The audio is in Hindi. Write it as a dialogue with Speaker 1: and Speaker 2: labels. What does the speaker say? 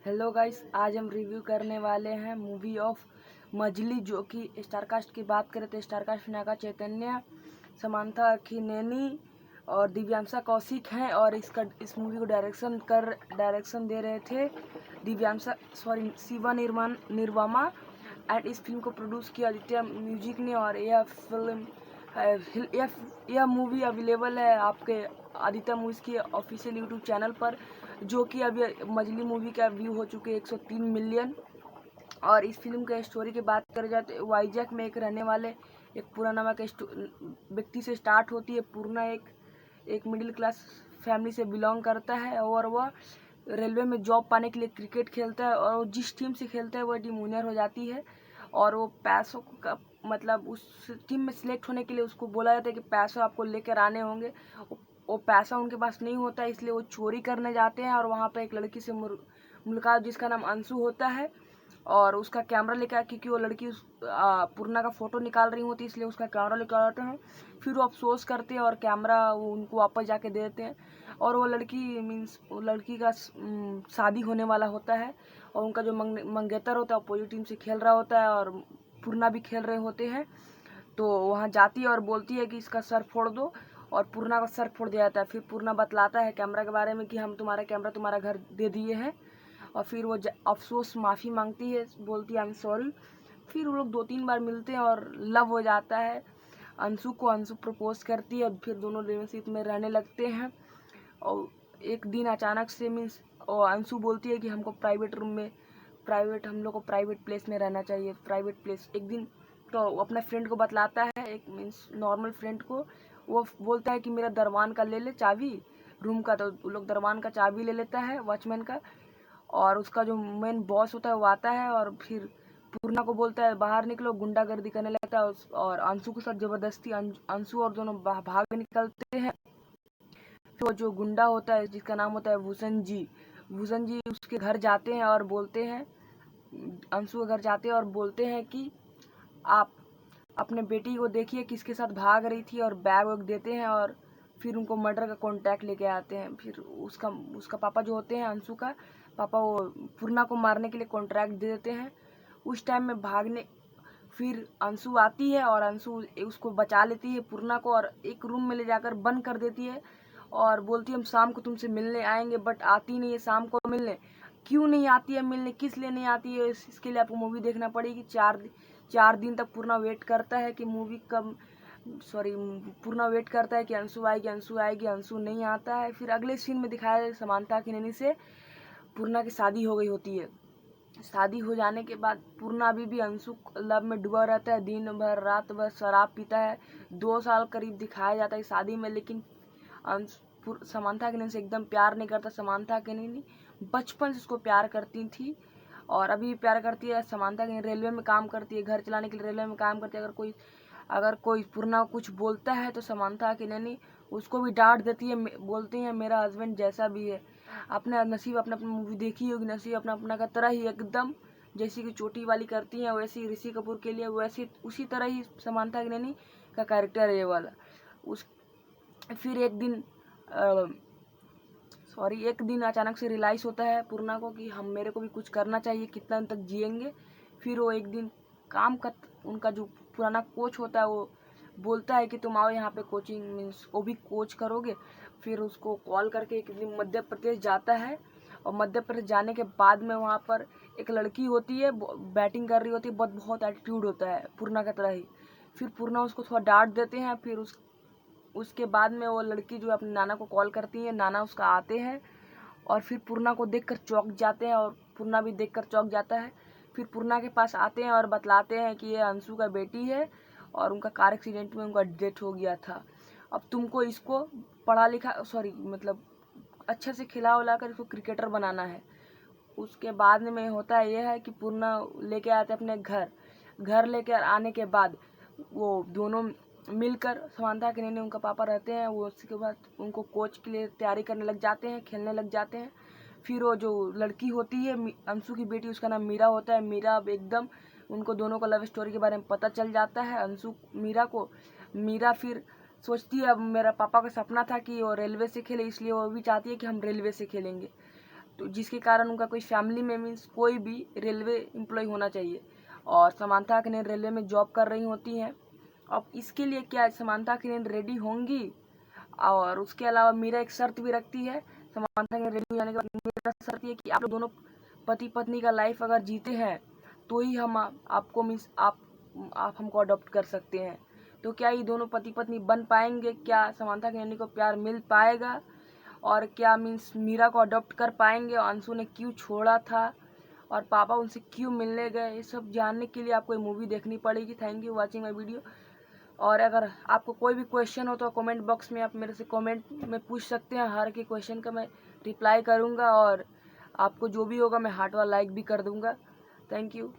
Speaker 1: हेलो गाइस, आज हम रिव्यू करने वाले हैं मूवी ऑफ मजली, जो कि स्टारकास्ट की बात करें तो स्टारकास्ट नागा चैतन्य, समांथा अखिनेनी और दिव्यांशा कौशिक हैं। और इस मूवी को डायरेक्शन दे रहे थे शिवा निर्वामा। एंड इस फिल्म को प्रोड्यूस किया आदित्य म्यूजिक ने। और यह मूवी अवेलेबल है आपके आदित्य मूवीज के ऑफिशियल यूट्यूब चैनल पर, जो कि अभी मजली मूवी का व्यू हो चुके 103 मिलियन। और इस फिल्म के स्टोरी की बात करें जाए तो वाइजैक में एक रहने वाले एक पूरा नामक व्यक्ति से स्टार्ट होती है। पूर्णा एक मिडिल क्लास फैमिली से बिलोंग करता है और वह रेलवे में जॉब पाने के लिए क्रिकेट खेलता है। और जिस टीम से खेलता है वह टीम विनर हो जाती है। और वो पैसों का मतलब उस टीम में सिलेक्ट होने के लिए उसको बोला जाता है कि पैसा आपको लेकर आने होंगे। वो पैसा उनके पास नहीं होता, इसलिए वो चोरी करने जाते हैं। और वहाँ पर एक लड़की से मुलाकात, जिसका नाम अंशु होता है। और उसका कैमरा लेकर, क्योंकि वो लड़की पूर्णा का फोटो निकाल रही होती है, इसलिए उसका कैमरा लेकर आते हैं। फिर वो अफसोस करते हैं और कैमरा वो उनको वापस जाके दे देते हैं। और वो लड़की का शादी होने वाला होता है। और उनका जो मंगेतर होता है अपोजिट टीम से खेल रहा होता है और पूर्णा भी खेल रहे होते हैं। तो वहाँ जाती है और बोलती है कि इसका सर फोड़ दो, और पूर्णा का सर फोड़ दिया जाता है। फिर पूर्णा बतलाता है कैमरा के बारे में कि हम तुम्हारा कैमरा तुम्हारा घर दे दिए हैं। और फिर वो अफसोस माफ़ी मांगती है, बोलती है आई एम सॉरी। फिर वो लोग 2-3 बार मिलते हैं और लव हो जाता है। अंशु प्रपोज करती है और फिर दोनों रिलेशनशिप में रहने लगते हैं। और एक दिन अचानक से और अंशु बोलती है कि हमको हम लोग को प्राइवेट प्लेस में रहना चाहिए, प्राइवेट प्लेस। एक दिन तो वो अपने फ्रेंड को बतलाता है, एक नॉर्मल फ्रेंड को। वो बोलता है कि मेरा दरवान का ले ले चाबी रूम का। तो वो लोग दरवान का चाबी ले लेता है, वॉचमैन का। और उसका जो मेन बॉस होता है वो आता है और फिर पूर्णा को बोलता है बाहर निकलो, गुंडागर्दी करने लगता है। और अंशु के साथ जबरदस्ती अंशु और दोनों भाग निकलते हैं। तो जो गुंडा होता है जिसका नाम होता है भूषण जी उसके घर जाते हैं और बोलते हैं, अंशु के घर जाते हैं और बोलते हैं कि आप अपने बेटी को देखिए किसके साथ भाग रही थी, और बैग वैग देते हैं। और फिर उनको मर्डर का कॉन्टैक्ट लेके आते हैं। फिर उसका पापा जो होते हैं, अंशु का पापा, वो पूर्णा को मारने के लिए कॉन्ट्रैक्ट दे देते हैं। उस टाइम में फिर अंशु आती है और अंशु उसको बचा लेती है पूर्णा को, और एक रूम में ले जाकर बंद कर देती है। और बोलती है हम शाम को तुमसे मिलने आएंगे, बट आती नहीं है शाम को मिलने। क्यों नहीं आती है मिलने, किस लिए नहीं आती है, इसके लिए आपको मूवी देखना पड़ेगी। 4 दिन तक पूर्णा वेट करता है कि पूर्णा वेट करता है कि अंशु आएगी। अंशु नहीं आता है। फिर अगले सीन में दिखाया है समांथा की नैनी से पूर्णा की शादी हो गई होती है। शादी हो जाने के बाद पूर्णा अभी भी अंशु लव में डूबा रहता है, दिन भर रात भर शराब पीता है। 2 साल करीब दिखाया जाता है शादी में, लेकिन समांथा के नैनी से एकदम प्यार नहीं करता। समांथा के नैनी बचपन से उसको प्यार करती थी और अभी भी प्यार करती है। समांथा के रेलवे में काम करती है, घर चलाने के लिए रेलवे में काम करती है। अगर कोई पूर्णा कुछ बोलता है तो समांथा की नैनी उसको भी डांट देती है। बोलती है मेरा हस्बैंड जैसा भी है, अपना नसीब अपना अपना मूवी देखी होगी, नसीब अपना अपना का तरह ही एकदम जैसी कि चोटी वाली करती है वैसी ऋषि कपूर के लिए वैसी उसी तरह ही समांथा की नैनी का कैरेक्टर है ये वाला। फिर एक दिन अचानक से रियलाइज होता है पूर्णा को कि मेरे को भी कुछ करना चाहिए, कितना दिन तक जिएंगे। फिर वो एक दिन उनका जो पुराना कोच होता है वो बोलता है कि तुम आओ यहाँ पे कोचिंग मीन्स वो भी कोच करोगे। फिर उसको कॉल करके एक दिन मध्य प्रदेश जाता है। और मध्य प्रदेश जाने के बाद में वहाँ पर एक लड़की होती है, बैटिंग कर रही होती है, बहुत एटीट्यूड होता है पूर्णा की तरह ही। फिर पूर्णा उसको थोड़ा डांट देते हैं। फिर उसके बाद में वो लड़की जो अपने नाना को कॉल करती है, नाना उसका आते हैं और फिर पूर्णा को देखकर चौंक जाते हैं और पूर्णा भी देखकर चौंक जाता है। फिर पूर्णा के पास आते हैं और बतलाते हैं कि ये अंशु का बेटी है और उनका कार एक्सीडेंट में उनका डेथ हो गया था। अब तुमको इसको अच्छे से खिला उला कर इसको क्रिकेटर बनाना है। उसके बाद में होता है यह है कि पूर्णा लेके आते अपने घर लेके आने के बाद वो दोनों मिलकर समांथा के नैनी उनका पापा रहते हैं, वो उसके बाद उनको कोच के लिए तैयारी करने लग जाते हैं, खेलने लग जाते हैं। फिर वो जो लड़की होती है अंशु की बेटी, उसका नाम मीरा होता है। मीरा अब एकदम उनको दोनों का लव स्टोरी के बारे में पता चल जाता है मीरा फिर सोचती है अब मेरा पापा का सपना था कि वो रेलवे से खेले, इसलिए वो भी चाहती है कि हम रेलवे से खेलेंगे। तो जिसके कारण उनका कोई फैमिली में मीन्स कोई भी रेलवे एम्प्लॉय होना चाहिए। और समांथा किनेन रेलवे में जॉब कर रही होती हैं। अब इसके लिए क्या समांथा किनेन रेडी होंगी? और उसके अलावा मीरा एक शर्त भी रखती है समांथा किनेन रेडी हो जाने के बाद। मीरा शर्त ये कि आप लोग दोनों पति पत्नी का लाइफ अगर जीते हैं तो ही हम आपको मीन्स आप हमको अडॉप्ट कर सकते हैं। तो क्या ये दोनों पति पत्नी बन पाएंगे? क्या समांथा किनेन को प्यार मिल पाएगा? और क्या मीन्स मीरा को अडॉप्ट कर पाएंगे? अंशु ने क्यों छोड़ा था और पापा उनसे क्यों मिलने गए? ये सब जानने के लिए आपको ये मूवी देखनी पड़ेगी। Thank you watching my video. और अगर आपको कोई भी क्वेश्चन हो तो कमेंट बॉक्स में आप मेरे से कमेंट में पूछ सकते हैं। हर के क्वेश्चन का मैं रिप्लाई करूँगा और आपको जो भी होगा मैं हार्ट वाला लाइक भी कर दूँगा। Thank you.